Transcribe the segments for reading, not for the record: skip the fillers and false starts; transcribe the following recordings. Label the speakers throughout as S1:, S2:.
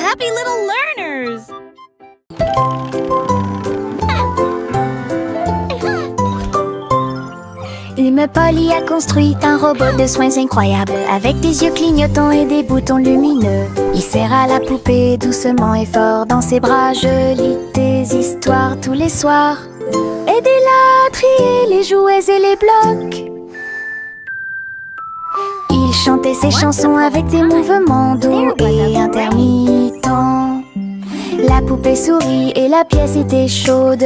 S1: happy little learners!
S2: Hume Polly a construit un robot de soins incroyable, avec des yeux clignotants et des boutons lumineux. Il serra la poupée doucement et fort dans ses bras. Je lis des histoires tous les soirs. Aidez-la à trier les jouets et les blocs. Il chantait ses chansons avec des mouvements doux et intermittents. La poupée sourit et la pièce était chaude.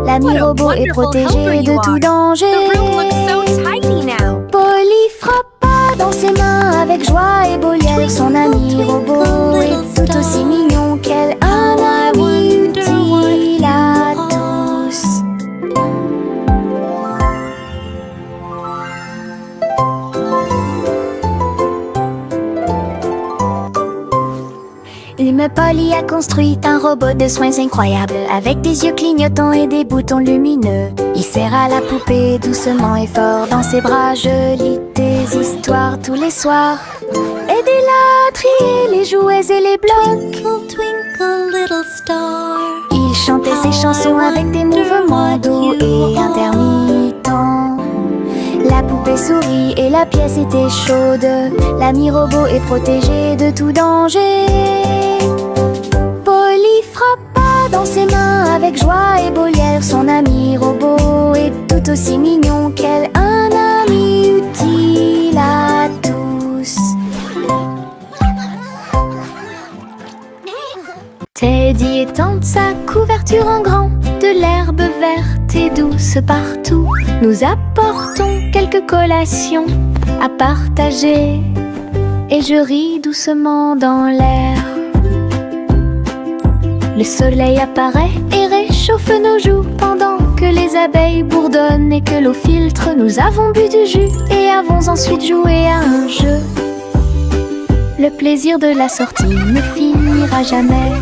S2: L'ami robot est protégé de tout danger. Polly frappa dans ses mains avec joie et Boliel. Son ami robot est tout aussi mignon qu'elle. Un ami utile à tous. Hume Polly a construit un robot de soins incroyable, avec des yeux clignotants et des boutons lumineux. Il serra la poupée doucement et fort dans ses bras. Je lis des histoires tous les soirs. Aidez-la à trier les jouets et les blocs.
S1: Twinkle, twinkle, little star.
S2: Il chantait ses chansons avec des mouvements doux et intermittents. La poupée sourit et la pièce était chaude. L'ami robot est protégé de tout danger. Polly frappa dans ses mains avec joie et Boliel. Son ami robot est tout aussi mignon qu'elle. Un ami utile à tous. Teddy étend sa couverture en grand. De l'herbe verte et douce partout. Nous apportons quelques collations à partager. Et je ris doucement dans l'air. Le soleil apparaît et réchauffe nos joues pendant que les abeilles bourdonnent et que l'eau filtre. Nous avons bu du jus et avons ensuite joué à un jeu. Le plaisir de la sortie ne finira jamais.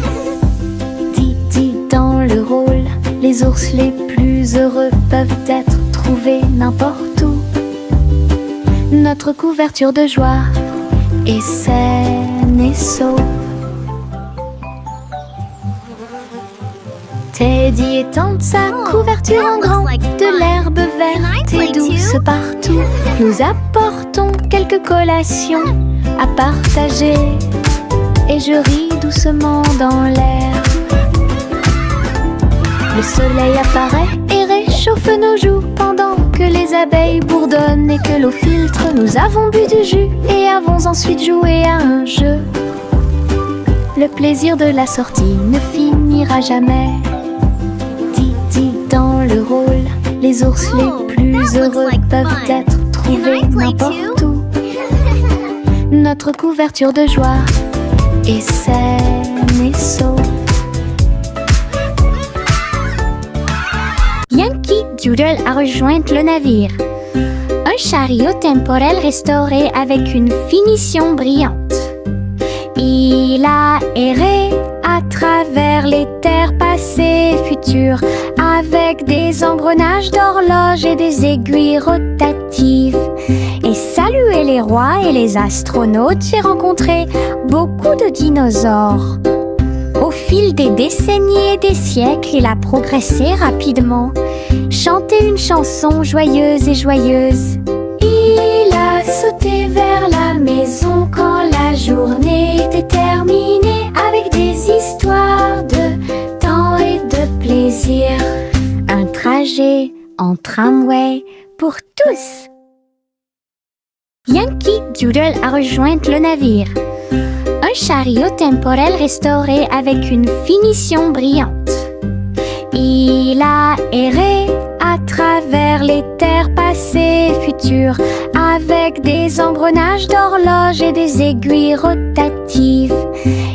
S2: Didi dans le rôle, les ours les plus heureux peuvent être trouvés n'importe où. Notre couverture de joie est saine et sauve. Teddy étend sa couverture en grand. De l'herbe verte et douce partout. Nous apportons quelques collations à partager. Et je ris doucement dans l'air. Le soleil apparaît et réchauffe nos joues pendant que les abeilles bourdonnent et que l'eau filtre. Nous avons bu du jus et avons ensuite joué à un jeu. Le plaisir de la sortie ne finira jamais. Didi dans le rôle, les ours les plus heureux peuvent être trouvés n'importe où. Notre couverture de joie est saine et sauve. Yankee Doodle a rejoint le navire. Un chariot temporel restauré avec une finition brillante. Il a erré à travers les terres passées et futures, avec des engrenages d'horloge et des aiguilles rotatives. Et salué les rois et les astronautes, j'ai rencontré beaucoup de dinosaures. Au fil des décennies et des siècles, il a progressé rapidement, chanté une chanson joyeuse et joyeuse. Il a sauté vers la maison quand la journée était terminée, avec des histoires de temps et de plaisir. Un trajet en tramway pour tous. Yankee Doodle a rejoint le navire. Un chariot temporel restauré avec une finition brillante. Il a erré à travers les terres passées et futures, avec des engrenages d'horloge et des aiguilles rotatives.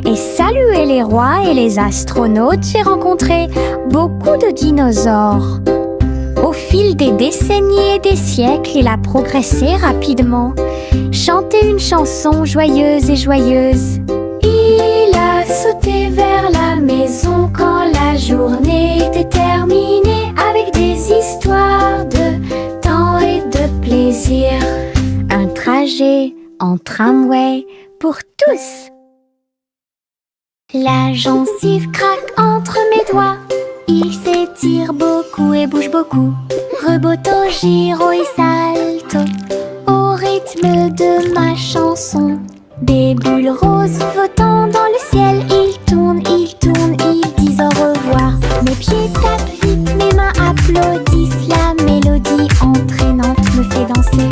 S2: Et salué les rois et les astronautes, j'ai rencontré beaucoup de dinosaures. Au fil des décennies et des siècles, il a progressé rapidement, chanté une chanson joyeuse et joyeuse. Il a sauté vers la maison quand la journée était terminée, avec des histoires de temps et de plaisir. Un trajet en tramway pour tous. La gencive craque entre mes doigts. Il s'étire beaucoup et bouge beaucoup. Reboto, giro et salto au rythme de ma chanson. Des bulles roses flottant dans le ciel. Ils tournent, ils disent au revoir. Mes pieds tapent vite, mes mains applaudissent. La mélodie entraînante me fait danser.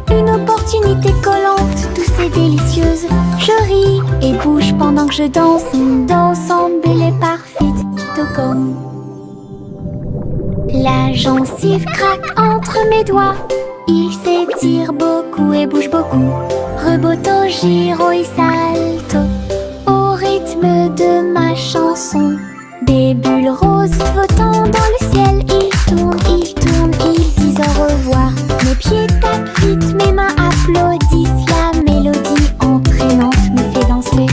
S2: Une opportunité collante, douce et délicieuse. Je ris et bouge pendant que je danse. Ensemble, belle et parfaite, tout comme. La gencive craque entre mes doigts. Il s'étire beaucoup et bouge beaucoup. Reboto, giro et salto au rythme de ma chanson. Des bulles roses flottant dans le ciel. Ils tournent, ils disent au revoir. Mes pieds tapent vite, mes mains applaudissent. La mélodie entraînante me fait danser.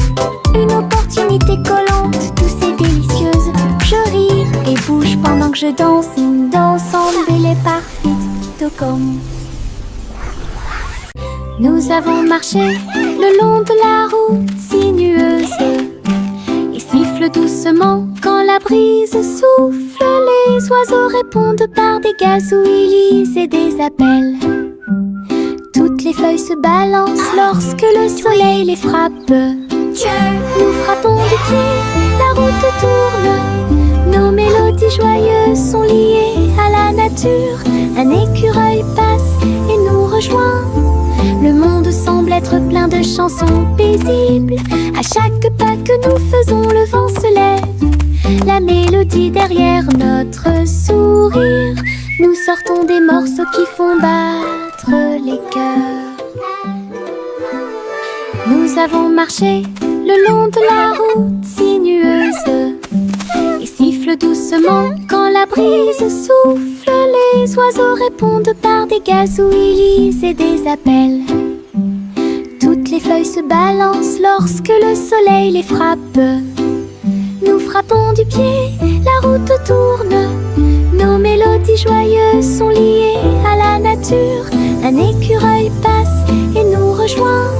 S2: Une opportunité collante, douce et délicieuse. Je ris et bouge pendant que je danse. Ensemble, belle et parfaite, tout comme. Nous avons marché le long de la route sinueuse et siffle doucement quand la brise souffle. Les oiseaux répondent par des gazouillis et des appels. Toutes les feuilles se balancent lorsque le soleil les frappe. Nous frappons du pied, la route tourne. Nos mélodies joyeuses sont liées à la nature. Un écureuil passe et nous rejoint. Le monde semble être plein de chansons paisibles. À chaque pas que nous faisons, le vent se lève. La mélodie derrière notre sourire. Nous sortons des morceaux qui font battre les cœurs. Nous avons marché le long de la route sinueuse et siffle doucement quand la brise souffle. Les oiseaux répondent par des gazouillis et des appels. Toutes les feuilles se balancent lorsque le soleil les frappe. Nous frappons du pied, la route tourne. Nos mélodies joyeuses sont liées à la nature. Un écureuil passe et nous rejoint.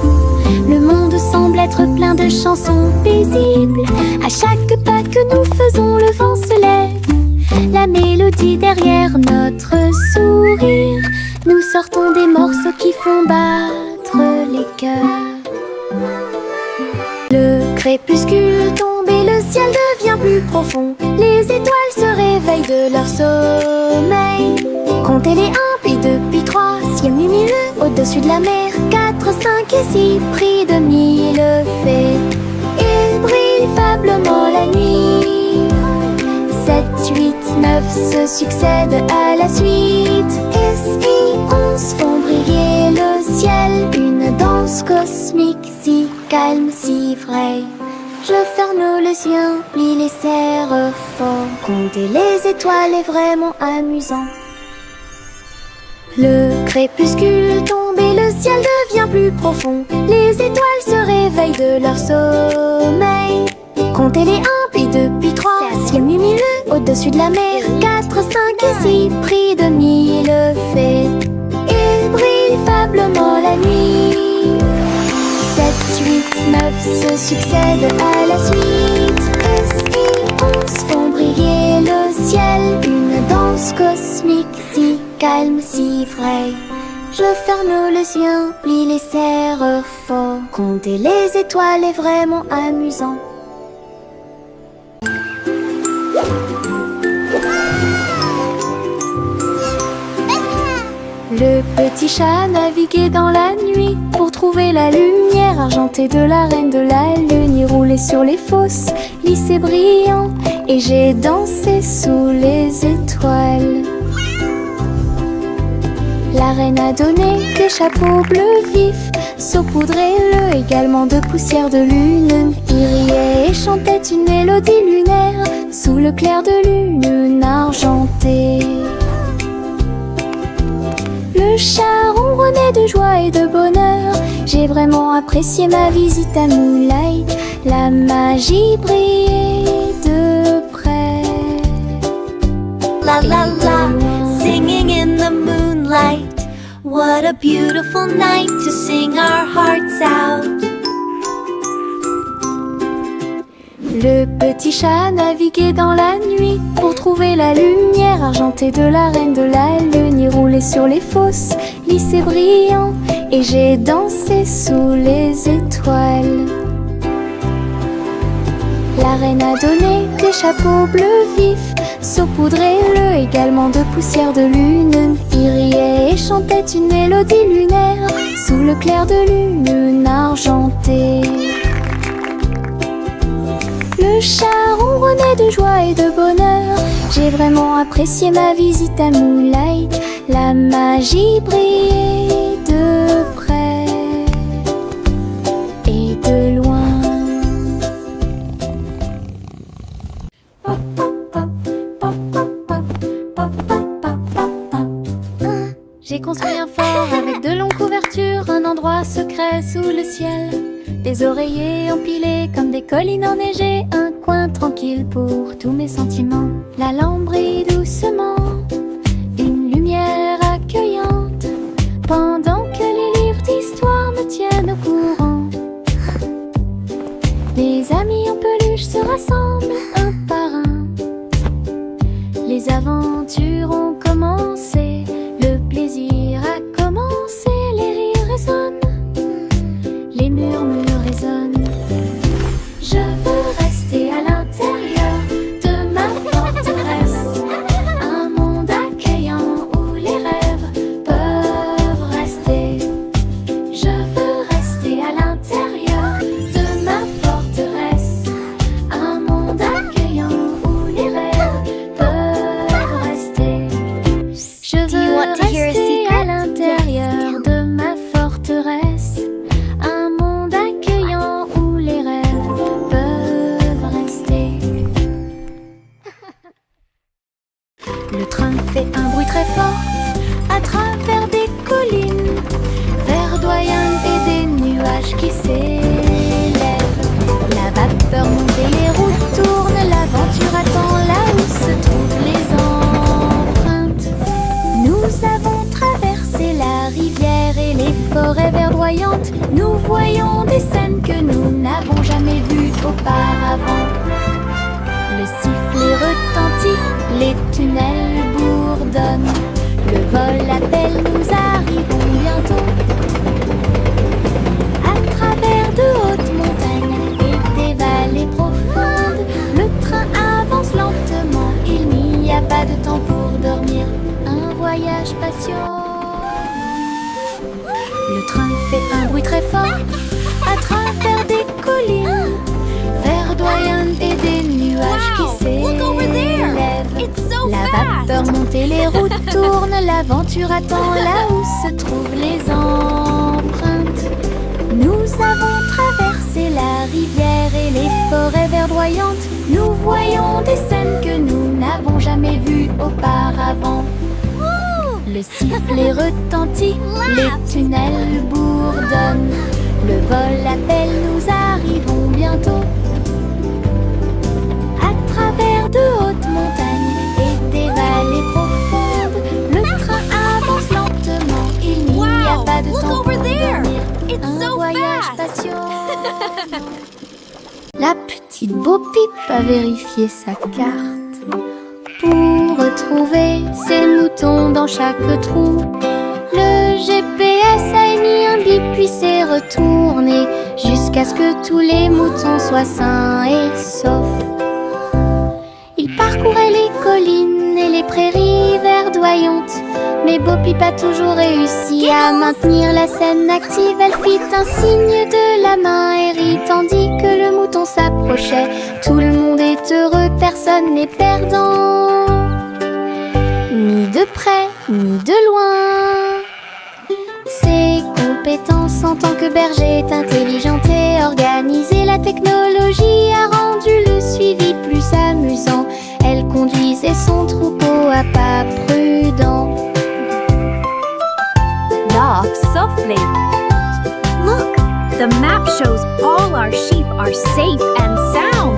S2: Le monde semble être plein de chansons paisibles. À chaque pas que nous faisons, le vent se lève. La mélodie derrière notre sourire. Nous sortons des morceaux qui font battre les cœurs. Le crépuscule tombe et le ciel devient plus profond. Les étoiles se réveillent de leur sommeil. Comptez les 1, puis 2, puis 3, ciel lumineux au-dessus de la mer. 4, 5 et 6, pris de 1000 fées. Il brille faiblement la nuit. 7, 8, 9 se succèdent à la suite. Et si 11 font briller le ciel. Une danse cosmique si calme, si vraie. Je ferme les yeux, plie les serre fort. Compter les étoiles est vraiment amusant. Le crépuscule tombe et le ciel devient plus profond. Les étoiles se réveillent de leur sommeil. Comptez les 1, puis 2, puis 3, ciel lumineux au-dessus de la mer. 4, 5 et 6, pris de 1000 fées. Il brille faiblement la nuit. 7, 8, 9 se succèdent à la suite. Et si 11 font briller le ciel. Une danse cosmique si calme, si vraie. Je ferme les yeux, plie les serre fort. Compter les étoiles est vraiment amusant. Le petit chat naviguait dans la nuit pour trouver la lumière argentée de la reine de la lune. Il roulait sur les fosses, lissé brillant, et j'ai dansé sous les étoiles. La reine a donné des chapeaux bleus vifs, saupoudrés-le également de poussière de lune. Il riait et chantait une mélodie lunaire sous le clair de lune argentée. Le chat ronronnait de joie et de bonheur. J'ai vraiment apprécié ma visite à Moonlight. La magie brillait de près.
S1: La la la, singing in the moonlight. What a beautiful night to sing our hearts out.
S2: Le petit chat naviguait dans la nuit pour trouver la lumière argentée de la reine de la lune. Il roulait sur les fosses, lissés brillants, et j'ai dansé sous les étoiles. La reine a donné des chapeaux bleus vifs, saupoudrés-le également de poussière de lune. Il riait et chantait une mélodie lunaire sous le clair de lune argentée. Le chat ronronnait de joie et de bonheur. J'ai vraiment apprécié ma visite à Moonlight. La magie brillait de près et de loin. J'ai construit un fort avec de longues couvertures, un endroit secret sous le ciel. Des oreillers empilés comme des collines enneigées, un coin tranquille pour tous mes sentiments. La lampe brille doucement, une lumière accueillante, pendant que les livres d'histoire me tiennent au courant. Mes amis en peluche se rassemblent un par un. Les aventures ont commencé, le plaisir a commencé, les rires résonnent, les murmures résonnent. Je veux rester à l'intérieur de ma forteresse, un monde accueillant où les rêves peuvent rester. Je veux rester à l'intérieur de ma forteresse, un monde accueillant où les rêves peuvent rester. Je veux rester à l'intérieur de ma forteresse, un monde accueillant où les rêves peuvent rester. Le train fait un bruit très fort à travers des collines verdoyantes et des nuages qui s'élèvent. La vapeur monte et les routes tournent, l'aventure attend là où se trouvent les empreintes. Nous avons traversé la rivière et les forêts verdoyantes. Nous voyons des scènes que nous n'avons jamais vues auparavant. Le sifflet retentit, les tunnels bourdonnent. Le vol appelle, nous arrivons bientôt. À travers de hautes montagnes et des vallées profondes, le train avance lentement, il n'y a pas de temps pour dormir. Un voyage patient. Le train fait un bruit très fort à travers des collines verdoyantes et des nuages qui s'élèvent. La vapeur monte et les routes tournent, l'aventure attend là où se trouvent les empreintes. Nous avons traversé la rivière et les forêts verdoyantes. Nous voyons des scènes que nous n'avons jamais vues auparavant. Le sifflet retentit, les tunnels bourdonnent. Le vol appelle, nous arrivons bientôt. À travers de hautes montagnes et des vallées profondes, le train avance lentement, il n'y a pas de temps pour dormir. Un voyage patient. La petite Bo Peep a vérifié sa carte pour retrouver ses moutons dans chaque trou. Le GPS a émis un bip puis s'est retourné jusqu'à ce que tous les moutons soient sains et saufs. Il parcourait les collines et les prairies verdoyantes, mais Bo Peep a toujours réussi à maintenir la scène active. Elle fit un signe de la main et rit tandis que le mouton s'approchait. Tout le monde est heureux, personne n'est perdant, ni de près, ni de loin. Ses compétences en tant que berger est intelligente et organisée. La technologie a rendu le suivi plus amusant. Elle conduisait son troupeau à pas prudents.
S3: Walk softly. Look, the map shows all our sheep are safe and sound.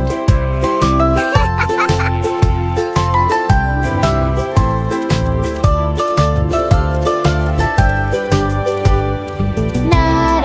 S2: La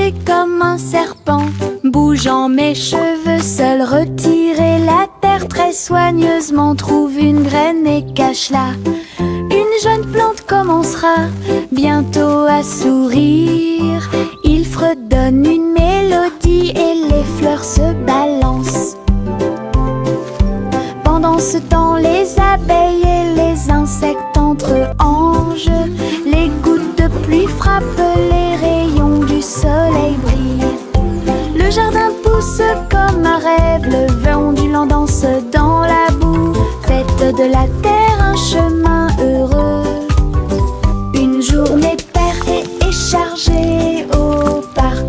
S1: bouger comme un serpent, bougeant mes cheveux, seul retirer la terre très soigneusement, trouve une graine et cache-la. Une jeune plante commencera bientôt à sourire. Il fredonne une mélodie et les fleurs se balancent. Pendant ce temps, les abeilles et les insectes entre anges. Les gouttes de pluie frappent, les rayons du soleil brillent. Le jardin pousse comme un rêve, le vent ondulant danse dans la boue. Faites de la terre un chemin heureux. Une journée paire et chargée au parc.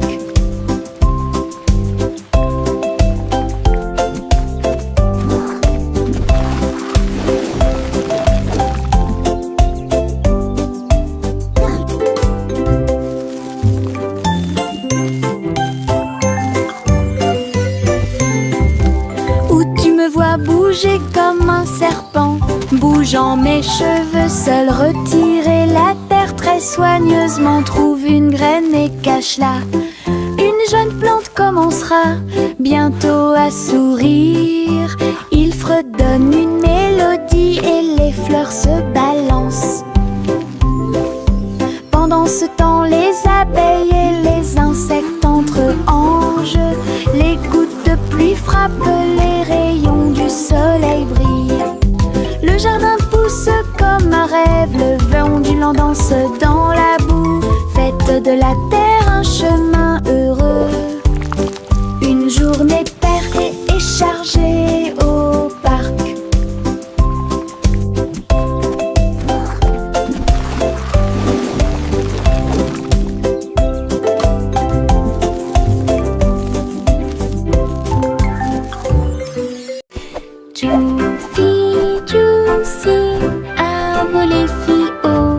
S1: Bouger comme un serpent, bougeant mes cheveux, seul retirer la terre très soigneusement, trouve une graine et cache-la. Une jeune plante commencera bientôt à sourire. Il fredonne une mélodie et les fleurs se balancent. Pendant ce temps, les abeilles et les insectes entre anges. Les gouttes de pluie frappent, les rayons du soleil brillent. Le jardin pousse comme un rêve, le vent ondulant danse dans la boue. Faites de la terre un chemin heureux. Une journée paire et chargée au parc.
S2: Juicy, juicy, a volé si haut,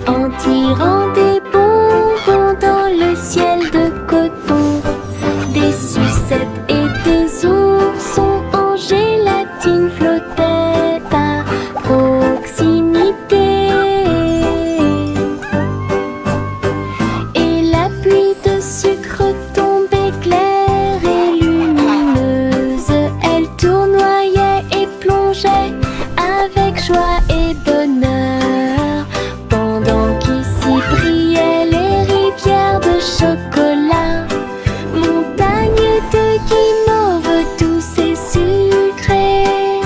S2: en tirant des bonbons dans le ciel de coton. Des sucettes et des oursons en gélatine flottaient à proximité. Et la pluie de sucre tombait claire et lumineuse. Elle tournoyait et plongeait avec joie et bonheur, pendant qu'ici brillaient les rivières de chocolat, montagnes de guimauve douces et sucrées.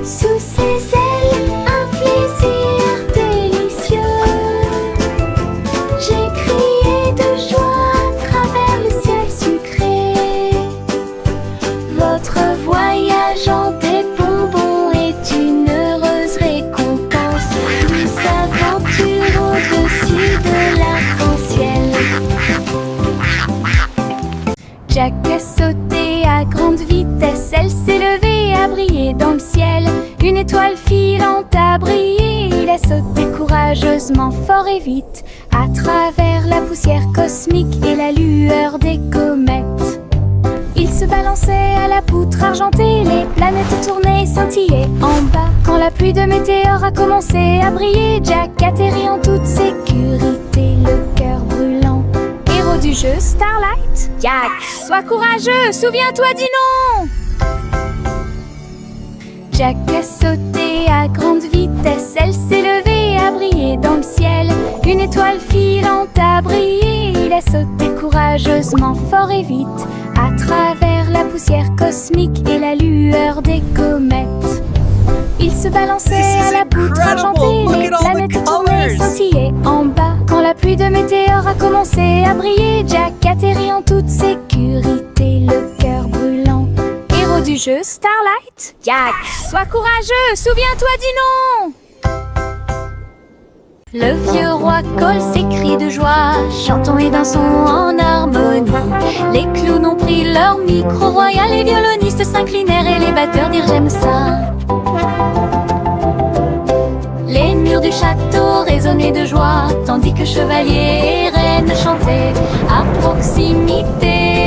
S2: Sous ses ailes, un plaisir délicieux. J'ai crié de joie à travers le ciel sucré. Votre voyage en des bonbons est une heureuse récompense. Douce aventure au-dessus de l'arc-en-ciel. Jack a sauté à grande vitesse, elle s'est levée à briller dans le ciel. Une étoile filante a brillé, il a sauté courageusement, fort et vite, à travers la poussière cosmique et la lueur des comètes. Il se balançait à la poutre argentée, les planètes tournaient et scintillaient en bas. Quand la pluie de météores a commencé à briller, Jack atterrit en toute sécurité, le cœur brûlant. Héros du jeu Starlight, Jack, sois courageux, souviens-toi du nom. Jack a sauté à grande vitesse, elle s'est levée à briller dans le ciel. Une étoile filante a brillé, il a sauté courageusement, fort et vite, à travers la poussière cosmique et la lueur des comètes. Il se balançait à la poutre argentée, les planètes tournaient et scintillaient en bas. Quand la pluie de météores a commencé à briller, Jack atterrit en toute sécurité, le cœur brûlant. Héros du jeu Starlight, Jack, sois courageux, souviens-toi du nom. Le vieux roi Cole s'écrie de joie, chantons et dansons en harmonie. Les clowns ont pris leur micro royal, les violonistes s'inclinèrent et les batteurs dirent j'aime ça. Les murs du château résonnaient de joie, tandis que chevaliers et reines chantaient à proximité.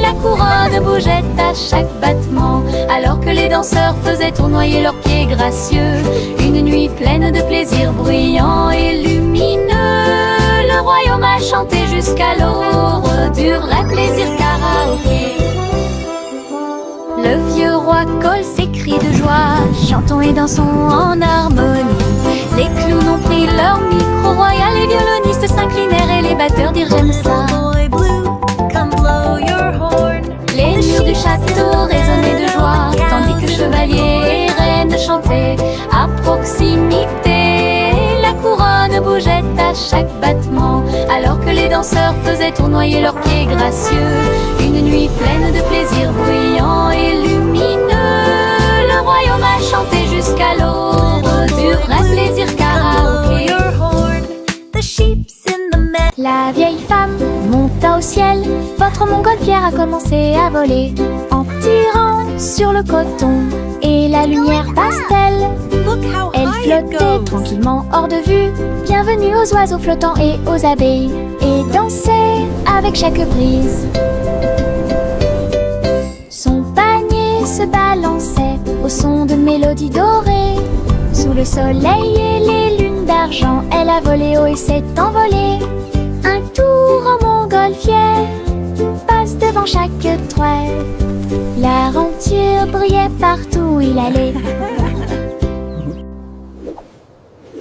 S2: La couronne bougeait à chaque battement, alors que les danseurs faisaient tournoyer leurs pieds gracieux. Une nuit pleine de plaisir bruyant et lumineux, le royaume a chanté
S1: jusqu'à l'aube du vrai plaisir karaoké. Le vieux roi colle ses cris de joie, chantons et dansons en harmonie. Les clowns ont pris leur micro royal, les violonistes s'inclinèrent et les batteurs dirent j'aime ça. Les murs du château résonnaient de joie, tandis que chevaliers et reines chantaient à proximité. La couronne bougeait à chaque battement, alors que les danseurs faisaient tournoyer leurs pieds gracieux. Une nuit pleine de plaisir bruyant et lumineux, le royaume a chanté jusqu'à l'aube du vrai plaisir karaoké. La vieille femme monta au ciel, votre montgolfière a commencé à voler, en tirant sur le coton et la lumière pastel. Elle flottait tranquillement hors de vue, bienvenue aux oiseaux flottants et aux abeilles, et dansait avec chaque brise. Son panier se balançait au son de mélodies dorées. Sous le soleil et les lunes d'argent, elle a volé haut et s'est envolée. Un tour en montgolfière passe devant chaque trait. L'aventure brillait partout où il allait.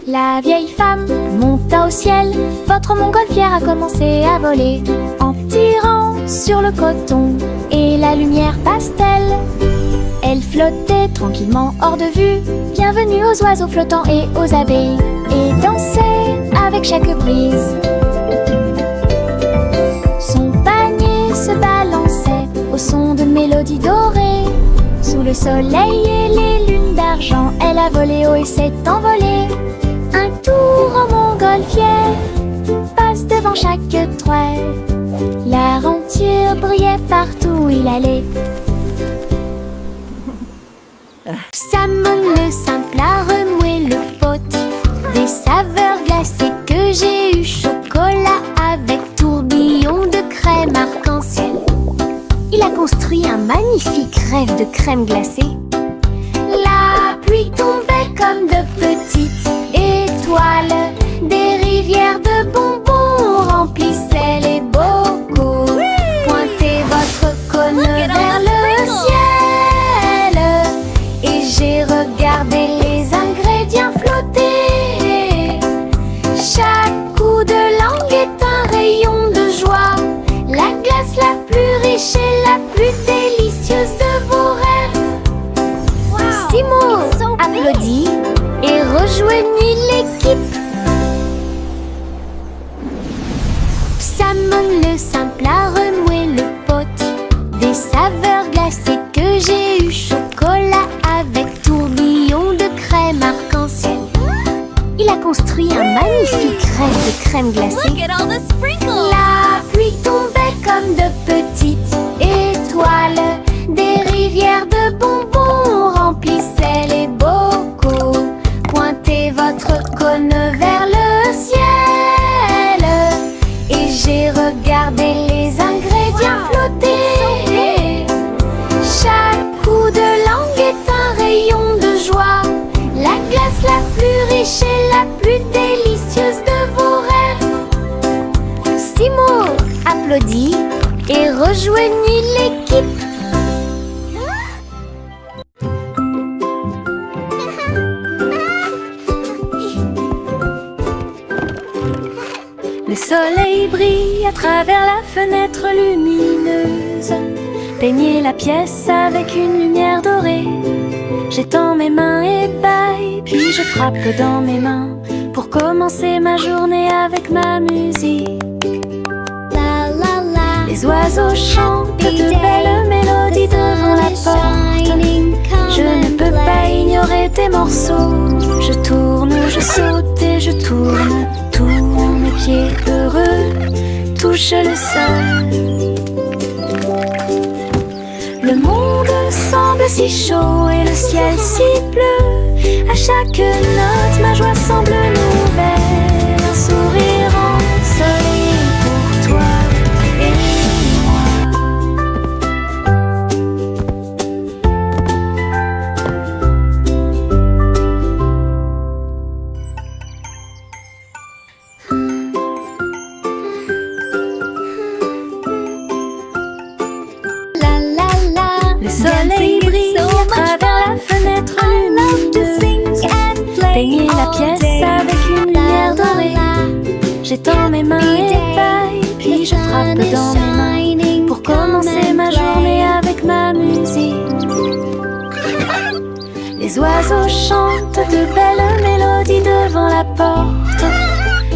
S1: La vieille femme monta au ciel, votre montgolfière a commencé à voler, en tirant sur le coton et la lumière pastel. Elle flottait tranquillement hors de vue, bienvenue aux oiseaux flottants et aux abeilles, et dansait avec chaque brise. Son panier se balançait au son de mélodies dorées. Sous le soleil et les lunes d'argent, elle a volé haut et s'est envolée. Un tour en montgolfière passe devant chaque trait. L'aventure brillait partout où il allait. Salmon le simple a remué le pot, des saveurs glacées que j'ai eu, chocolat avec tourbillon de crème arc-en-ciel. Il a construit un magnifique rêve de crème glacée. La pluie tombait comme de petites étoiles, des rivières de bonbons remplissaient les bocaux. Pointez votre cône vers le ciel, et j'ai regardé les ingrédients flotter. Chaque coup de langue est un rayon de joie, la glace la plus riche et la plus délicieuse de vos rêves. Simo applaudit et rejoignit l'équipe. Salmon le simple a remué le pot, des saveurs glacées que j'ai eu, chocolat avec tourbillon de crème arc-en-ciel. Il a construit un magnifique rêve de crème glacée. La pluie tombait comme de petites étoiles, des rivières de bonbons remplissaient les bocaux. Pointez votre cône vers le ciel, et j'ai regardé les ingrédients flotter. Chaque coup de langue est un rayon de joie, la glace la plus riche et la plus délicieuse de vos rêves. Simo applaudit et rejoignit l'équipe. Le soleil brille à travers la fenêtre lumineuse. Peignez la pièce avec une lumière dorée. J'étends mes mains et baille, puis je frappe dans mes mains pour commencer ma journée avec ma musique.
S2: La la la.
S1: Les oiseaux chantent de belles mélodies devant la porte. Je ne peux pas ignorer tes morceaux. Je tourne, je saute et je tourne. Tous mes pieds heureux touchent le sol. Le monde semble si chaud et le ciel si bleu. À chaque note, ma joie semble nouvelle. Un sourire ensoleillé pour toi et moi. pièce avec une lumière dorée. J'étends mes mains et des feuilles, puis je frappe dans mes mains pour commencer ma journée avec ma musique. Les oiseaux chantent de belles mélodies devant la porte.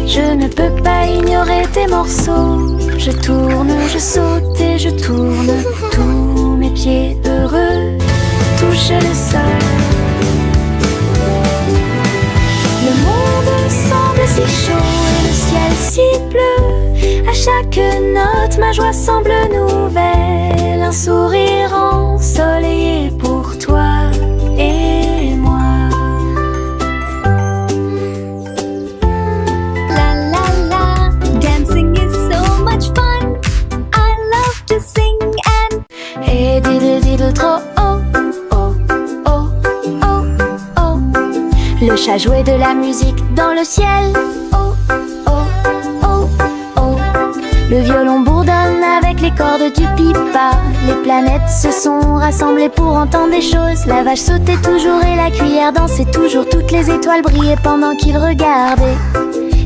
S1: Je ne peux pas ignorer tes morceaux. Je tourne, je saute et je tourne. Tous mes pieds heureux touchent le sol. Le monde semble si chaud et le ciel si bleu. À chaque note, ma joie semble nouvelle. Un sourire ensoleillé pour toi et moi.
S3: La la la, dancing is so much fun. I love to sing and
S1: Et diddle diddle trop oh oh oh oh oh. Le chat jouait de la musique dans le ciel. Oh oh oh oh. Le violon bourdonne avec les cordes du pipa. Les planètes se sont rassemblées pour entendre des choses. La vache sautait toujours et la cuillère dansait toujours. Toutes les étoiles brillaient pendant qu'ils regardaient.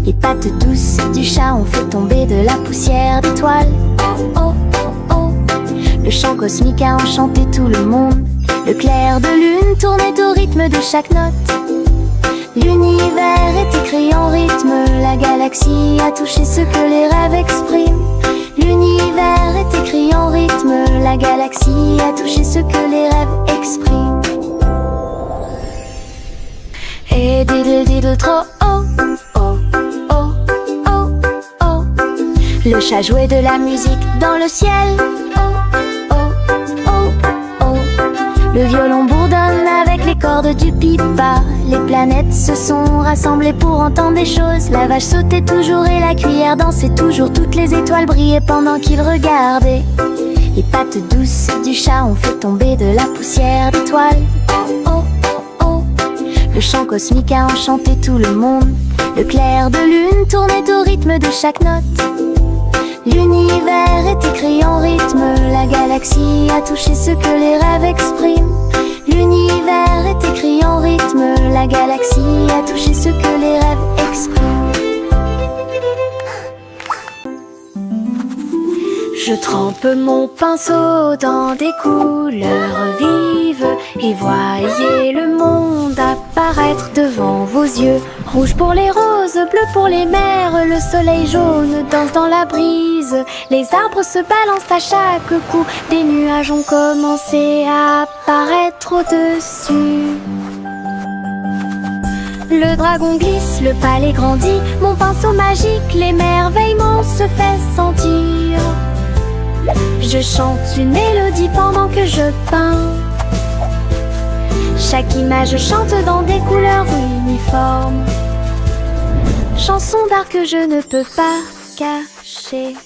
S1: Les pattes douces du chat ont fait tomber de la poussière d'étoiles. Oh oh oh oh. Le chant cosmique a enchanté tout le monde. Le clair de lune tournait au rythme de chaque note. L'univers est écrit en rythme. La galaxie a touché ce que les rêves expriment. L'univers est écrit en rythme. La galaxie a touché ce que les rêves expriment. Et diddle diddle trop oh oh oh oh oh. Le chat jouait de la musique dans le ciel. Oh oh oh oh. Le violon bourdonne avec les cordes du pipa. Les planètes se sont rassemblées pour entendre des choses. La vache sautait toujours et la cuillère dansait toujours. Toutes les étoiles brillaient pendant qu'ils regardaient. Les pattes douces du chat ont fait tomber de la poussière d'étoiles. Oh oh oh oh. Le chant cosmique a enchanté tout le monde. Le clair de lune tournait au rythme de chaque note. L'univers est écrit en rythme. La galaxie a touché ce que les rêves expriment. L'univers est écrit en rythme. La galaxie a touché ce que les rêves expriment. Je trempe mon pinceau dans des couleurs vives et voyez le monde apparaître devant vos yeux. Rouge pour les roses, bleu pour les mers, le soleil jaune danse dans la brise. Les arbres se balancent à chaque coup, des nuages ont commencé à apparaître au-dessus. Le dragon glisse, le palais grandit, mon pinceau magique, l'émerveillement se fait sentir. Je chante une mélodie pendant que je peins. Chaque image chante dans des couleurs uniformes. Chanson d'art que je ne peux pas cacher.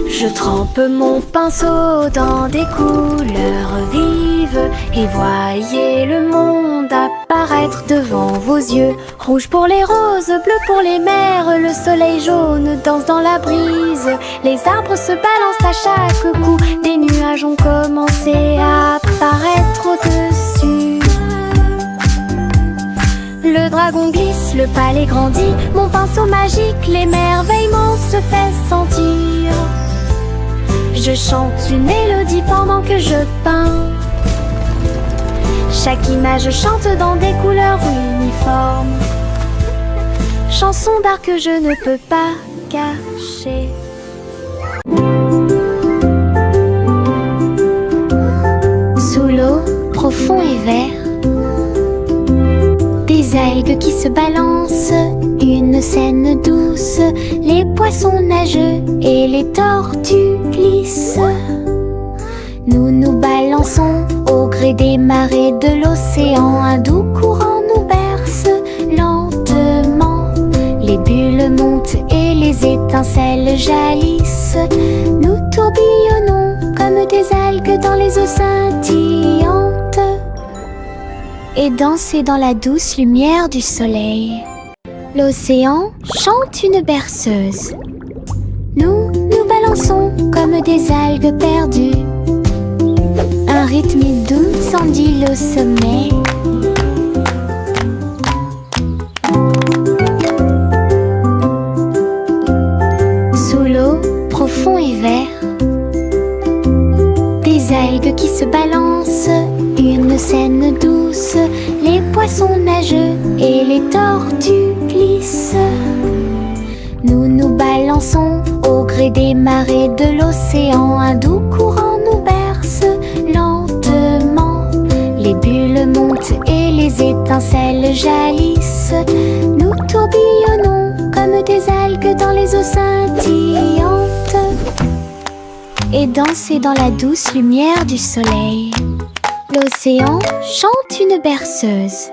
S1: Je trempe mon pinceau dans des couleurs vives et voyez le monde apparaître devant vos yeux. Rouge pour les roses, bleu pour les mers, le soleil jaune danse dans la brise. Les arbres se balancent à chaque coup, des nuages ont commencé à apparaître au-dessus. Le dragon glisse, le palais grandit, mon pinceau magique, l'émerveillement se fait sentir. Je chante une mélodie pendant que je peins. Chaque image chante dans des couleurs uniformes. Chanson d'art que je ne peux pas cacher. Sous l'eau, profond et vert, des algues qui se balancent, une scène douce, les poissons nageux et les tortues glissent. Nous nous balançons au gré des marées de l'océan, un doux courant nous berce lentement. Les bulles montent et les étincelles jalissent. Nous tourbillonnons comme des algues dans les eaux scintillantes et danser dans la douce lumière du soleil. L'océan chante une berceuse. Nous nous balançons comme des algues perdues. Un rythme doux s'endule au sommet. neige et les tortues glissent. Nous nous balançons au gré des marées de l'océan. Un doux courant nous berce lentement. Les bulles montent et les étincelles jaillissent. Nous tourbillonnons comme des algues dans les eaux scintillantes et danser dans la douce lumière du soleil. L'océan chante une berceuse.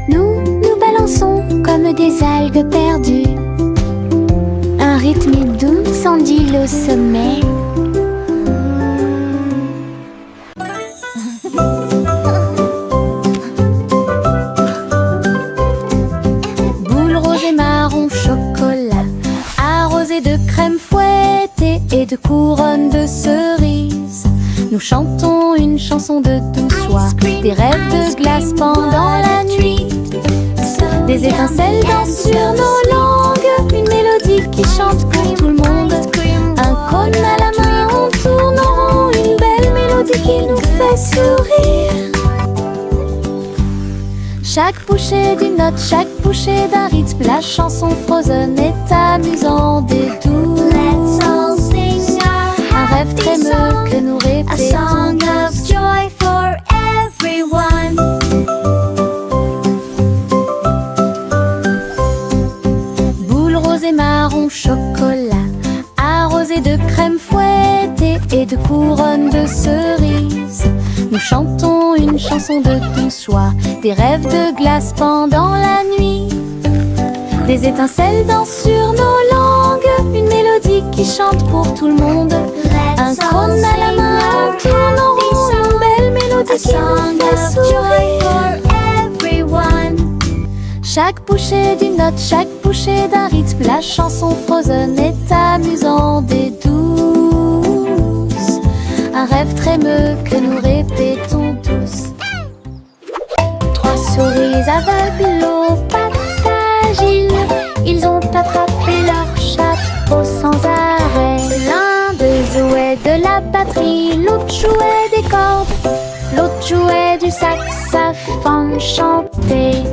S1: Nous nous balançons comme des algues perdues. Un rythme doux s'endile au sommet. Boule rose et marron chocolat, arrosée de crème fouettée et de couronnes de cerises. Nous chantons une chanson de douce soie, des rêves de glace pendant la nuit. Des étincelles dansent sur nos langues, une mélodie qui chante pour tout le monde. Un cône à la main, on tourne en rond, une belle mélodie qui nous fait sourire. Chaque bouchée d'une note, chaque bouchée d'un rythme, la chanson Frozen est amusante et douce. Un rêve trémeux que nous répétons. A song of joy for everyone. Boule rose et marron chocolat, arrosée de crème fouettée et de couronnes de cerises. Nous chantons une chanson de douce soie, des rêves de glace pendant la nuit. Des étincelles dansent sur nos langues, une mélodie qui chante pour tout le monde. Un cône à la main, on tourne en rond, une belle mélodie qui nous fait sourire. Chaque bouchée d'une note, chaque bouchée d'un rythme, la chanson Frozen est amusante et douce. Un rêve trémeux que nous répétons tous. Trois souris aveugles aux pattes agiles, ils ont attrapé leur chapeau sans arrêt. L'un d'eux jouait de la batterie, l'autre jouait des cordes, l'autre jouait du saxophone chanté.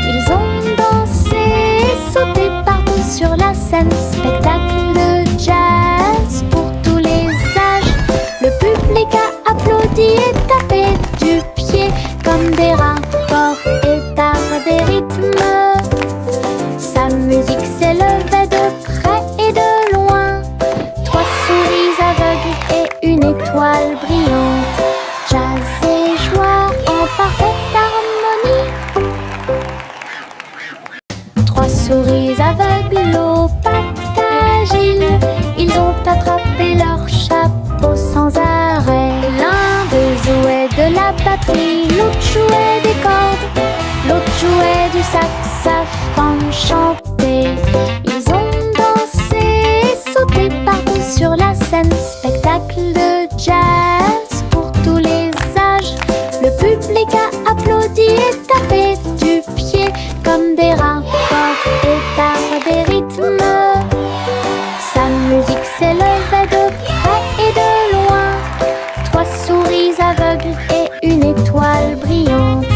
S1: Ils ont dansé et sauté partout sur la scène, spectacle de jazz pour tous les âges. Le public a applaudi et tapé du pied comme des rapports et tard des rythmes. Sa musique s'élevait de près et de loin. Trois souris aveugles et une étoile brillante. Jazz et joie en parfaite harmonie. Trois souris aveugles aux pattes agiles, ils ont attrapé leur chapeau sans arrêt. L'un d'eux jouait de la batterie, l'autre jouait des cordes, l'autre jouait du saxophone chanté. Ils ont dansé et sauté partout sur la scène, spectacle de jazz pour tous les âges. Le public a applaudi et tapé du pied comme des rapports et tard des rythmes. Sa musique s'élevait de près et de loin. Trois souris aveugles et une étoile brillante.